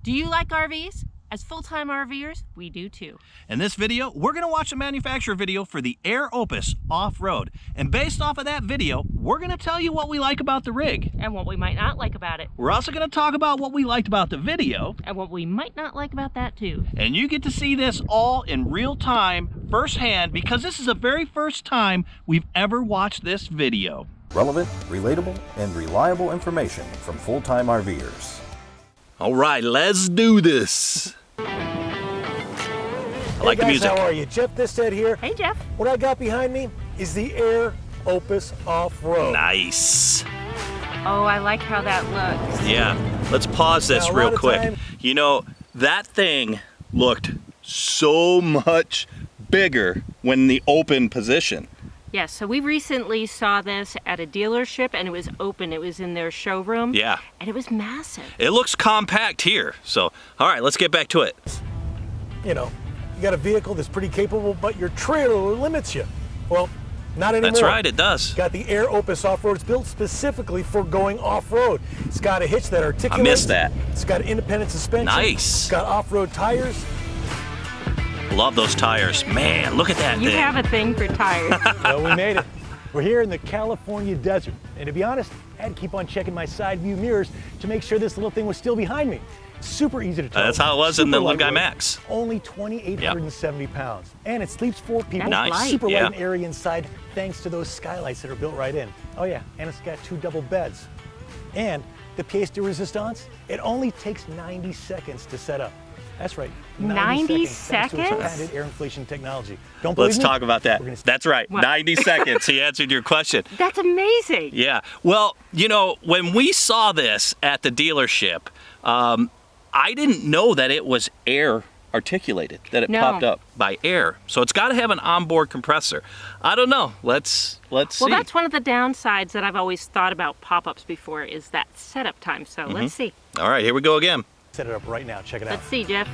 Do you like RVs? As full-time RVers, we do too. In this video, we're going to watch the manufacturer video for the Air OPUS Off-Road. And based off of that video, we're going to tell you what we like about the rig. And what we might not like about it. We're also going to talk about what we liked about the video. And what we might not like about that too. And you get to see this all in real time, firsthand, because this is the very first time we've ever watched this video. Relevant, relatable, and reliable information from full-time RVers. All right, let's do this. I like the music. How are you? Jeff Thisted here. Hey, Jeff. What I got behind me is the Air OPUS Off-Road. Nice. Oh, I like how that looks. Yeah, let's pause this real quick. time- You know, that thing looked so much bigger when in the open position. Yes, so we recently saw this at a dealership and it was open. It was in their showroom. Yeah. And it was massive. It looks compact here. So, all right, let's get back to it. You know, you got a vehicle that's pretty capable, but your trailer limits you. Well, not anymore. That's right, it does. Got the Air OPUS Off-Road. It's built specifically for going off-road. It's got a hitch that articulates. I missed that. It's got independent suspension. Nice. It's got off-road tires. Love those tires. Man, look at that You thing. have a thing for tires. Well, we made it. We're here in the California desert. And to be honest, I had to keep on checking my side view mirrors to make sure this little thing was still behind me. Super easy to tow. That's how it was in the Super Little Guy lightweight. Max. Only 2,870 pounds. And it sleeps 4 people. Nice. Light. Super Yeah. light and airy inside thanks to those skylights that are built right in. Oh yeah, and it's got 2 double beds. And the pièce de résistance, it only takes 90 seconds to set up. That's right. 90 thanks to its seconds? patented air inflation technology. Don't believe Let's me? talk about that. We're gonna- That's right, What? 90 seconds. He answered your question. That's amazing. Yeah. Well, you know, when we saw this at the dealership, I didn't know that it was air articulated, that it No. popped up by air. So it's got to have an onboard compressor. I don't know. Let's see. Well, that's one of the downsides that I've always thought about pop-ups before is that setup time. So let's see. All right, here we go again. Set it up right now. Check it out. Let's see, Jeff.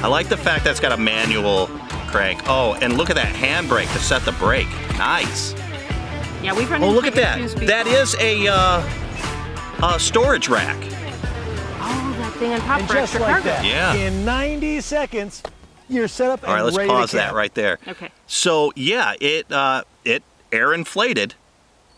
I like the fact that it's got a manual crank. Oh, and look at that handbrake to set the brake. Nice. Yeah, we've run Oh, into look at that. issues before. That is a storage rack. Oh, that thing on top And for just extra like cargo. that, Yeah. in 90 seconds, you're set up All right, and let's ready pause to camp. that right there. Okay. So yeah, it air inflated,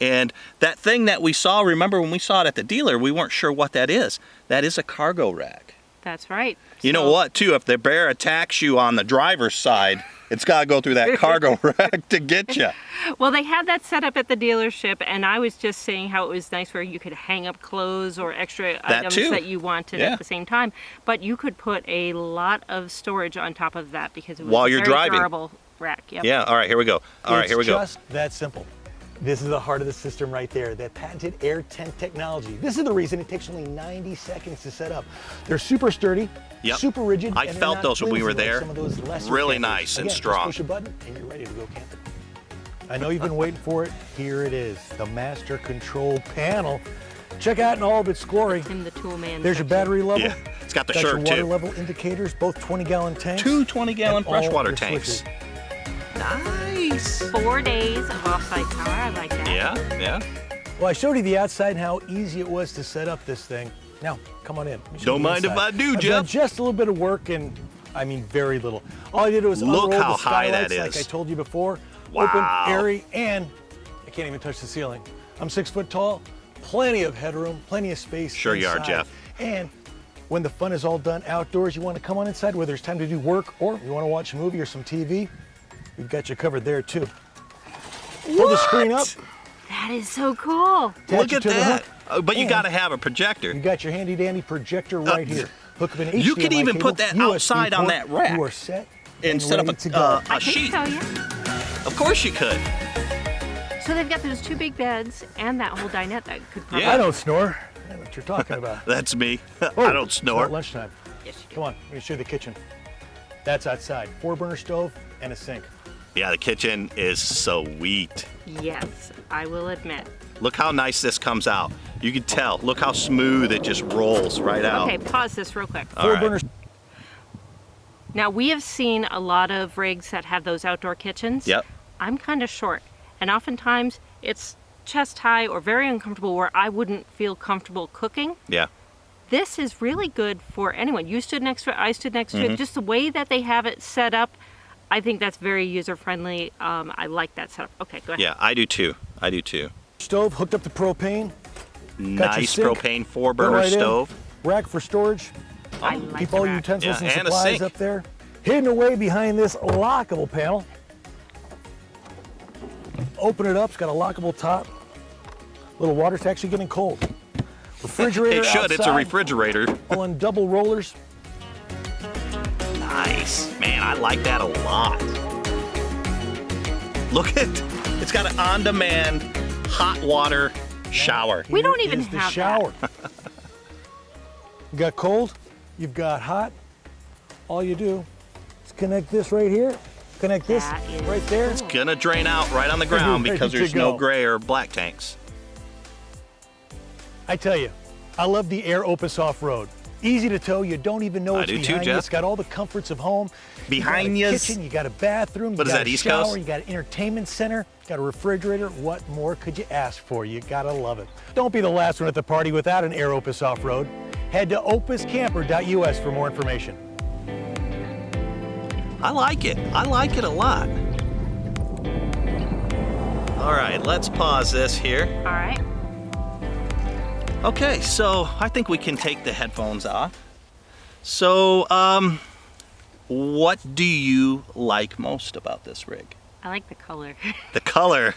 and that thing that we saw. Remember when we saw it at the dealer, we weren't sure what that is. That is a cargo rack. That's right. You know So- what? Too, if the bear attacks you on the driver's side, it's got to go through that cargo rack to get you. Well, they had that set up at the dealership, and I was just saying how it was nice where you could hang up clothes or extra items too. that you wanted Yeah. at the same time. But you could put a lot of storage on top of that because it was While a you're very driving. durable rack. Yep. Yeah. All right, here we go. All right, here we go. It's just that simple. This is the heart of the system right there, that patented air tent technology. This is the reason it takes only 90 seconds to set up. They're super sturdy, Yep. super rigid. I and they're felt not those when we were flimsy like there. some of those lesser Really campers. nice and Again, strong. Just push a button and you're ready to go camping. I know you've been waiting for it. Here it is, the master control panel. Check out in all of its glory. In the tool man. There's your section. battery level. Yeah, it's got the Got your shirt water too. level indicators, both 20-gallon tanks. Two 20-gallon and all freshwater your tanks. switches. Nice. 4 days of off-site power. I like that. Yeah, yeah. Well, I showed you the outside and how easy it was to set up this thing. Now, come on in. Let me show Don't you the mind if inside. I do, I've Jeff. done just a little bit of work, and I mean very little. All I did was Look unroll how the high that skylights, like is. I told you before. Wow. Open, airy, and I can't even touch the ceiling. I'm 6 foot tall, plenty of headroom, plenty of space. Sure you are, inside. Jeff. And when the fun is all done outdoors, you want to come on inside, whether it's time to do work or you want to watch a movie or some TV, we've got you covered there too. Pull the screen up. That is so cool. attach Look it at to the that. hook, But you and got to have a projector. You got your handy dandy projector right here. Hook up an HDMI you could even cable, put that USB outside on port. that rack You are set instead and of ready to go. I a can sheet. tell you. Of course you could. So they've got those 2 big beds and that whole dinette that could probably. Yeah. I don't snore. I know what you're talking about. That's me. Oh, I don't it's snore. about lunchtime. Yes, you Come on, let me show you the kitchen. That's outside. 4-burner stove and a sink. Yeah, the kitchen is sweet. Yes, I will admit. Look how nice this comes out. You can tell. Look how smooth it just rolls right out. Okay, pause this real quick. All right. 4-burner. Now, we have seen a lot of rigs that have those outdoor kitchens. Yep. I'm kind of short, and oftentimes it's chest high or very uncomfortable where I wouldn't feel comfortable cooking. Yeah. This is really good for anyone. You stood next to it, I stood next to it. Just the way that they have it set up, I think that's very user-friendly. I like that setup. Okay, go ahead. Yeah, I do too. I do too. Stove hooked up to propane. Nice sink, propane 4-burner right in. stove. Rack for storage. I like Keep the all your rack. utensils Yeah, and and a supplies sink. up there. Hidden away behind this lockable panel. Open it up, it's got a lockable top. Little water, it's actually getting cold. Refrigerator It should. outside, It's a refrigerator. all on double rollers. Nice. Man, I like that a lot. Look at, it's got an on-demand hot water shower. We don't Here even is the have shower. You got cold, you've got hot. All you do is connect this right here, connect this That is right there. cool. Gonna drain out right on the ground Ready because to there's no go. gray or black tanks. I tell you, I love the Air OPUS Off-Road. Easy to tow, you don't even know I what's do too, behind you. Jeff. It's got all the comforts of home. Behind you got a yous? kitchen, you got a bathroom, What you is got that, a East shower, Coast? you got an entertainment center, got a refrigerator. What more could you ask for? You gotta love it. Don't be the last one at the party without an Air OPUS Off-Road. Head to opuscamper.us for more information. I like it. I like it a lot. All right, let's pause this here. All right. Okay, so I think we can take the headphones off. So, what do you like most about this rig? I like the color. The color.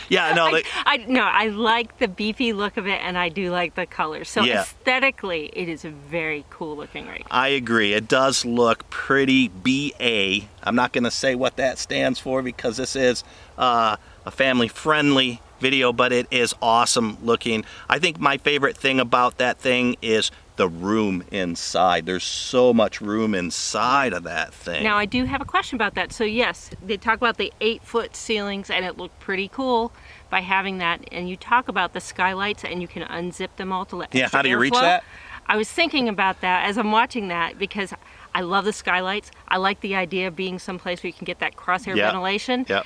Yeah, no, I like the beefy look of it, and I do like the color. So Yeah. aesthetically, it is a very cool looking rig. I agree. It does look pretty BA. I'm not going to say what that stands for because this is a family-friendly video, but it is awesome looking. I think my favorite thing about that thing is the room inside. There's so much room inside of that thing. Now, I do have a question about that. So yes, they talk about the 8-foot ceilings, and it looked pretty cool by having that. And you talk about the skylights, and you can unzip them all to let Yeah, extra how do you reach airflow. that? I was thinking about that as I'm watching that because I love the skylights. I like the idea of being someplace where you can get that crosshair Yep. ventilation. Yep.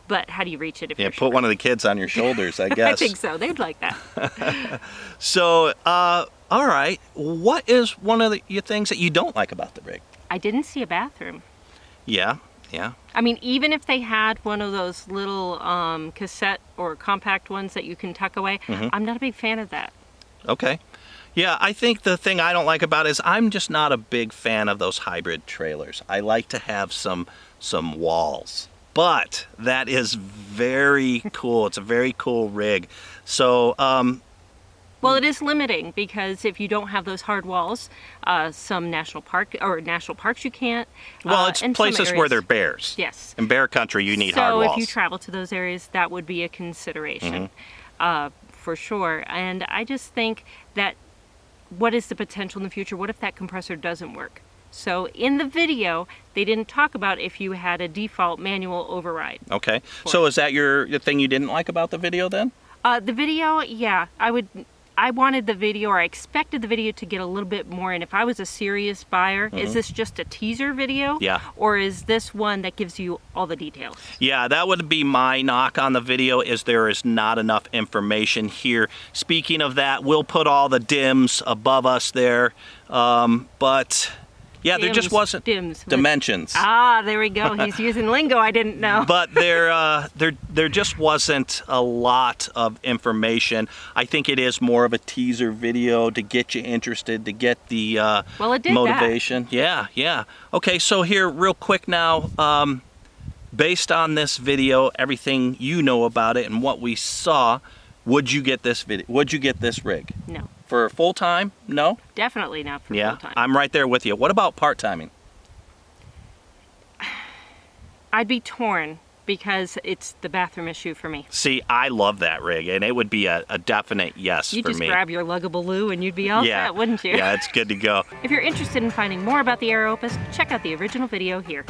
But how do you reach it if Yeah, you're put short? one of the kids on your shoulders, I guess. I think so. They'd like that. So, all right. What is one of your things that you don't like about the rig? I didn't see a bathroom. Yeah, yeah. I mean, even if they had one of those little cassette or compact ones that you can tuck away, Mm-hmm. I'm not a big fan of that. Okay. Yeah, I think the thing I don't like about it is I'm just not a big fan of those hybrid trailers. I like to have some walls. But that is very cool. It's a very cool rig. So, Well, it is limiting because if you don't have those hard walls, some national parks you can't. well, it's and some places where areas- they're bears. Yes. In bear country, you need So hard walls. if you travel to those areas, that would be a consideration for sure. And I just think that what is the potential in the future? What if that compressor doesn't work? So in the video, they didn't talk about if you had a default manual override. Okay. So is that the thing you didn't like about the video then? The video, yeah, I wanted the video, or I expected the video to get a little bit more. And if I was a serious buyer, is this just a teaser video? Yeah. Or is this one that gives you all the details? Yeah, that would be my knock on the video, is there is not enough information here. Speaking of that, we'll put all the DIMs above us there. But yeah, there just Dims, wasn't dims. dimensions. Ah, there we go. He's using lingo I didn't know. But there just wasn't a lot of information. I think it is more of a teaser video to get you interested, to get the Well, it did motivation. Yeah, yeah. Okay, so here real quick now, based on this video, everything you know about it and what we saw, would you get this video? Would you get this rig? No, For full time? No? definitely not for Yeah. full time. I'm right there with you. What about part timing? I'd be torn because it's the bathroom issue for me. See, I love that rig, and it would be a definite yes You'd for just me. grab your luggable loo and you'd be all set, wouldn't you? Yeah, it's good to go. If you're interested in finding more about the Air Opus, check out the original video here.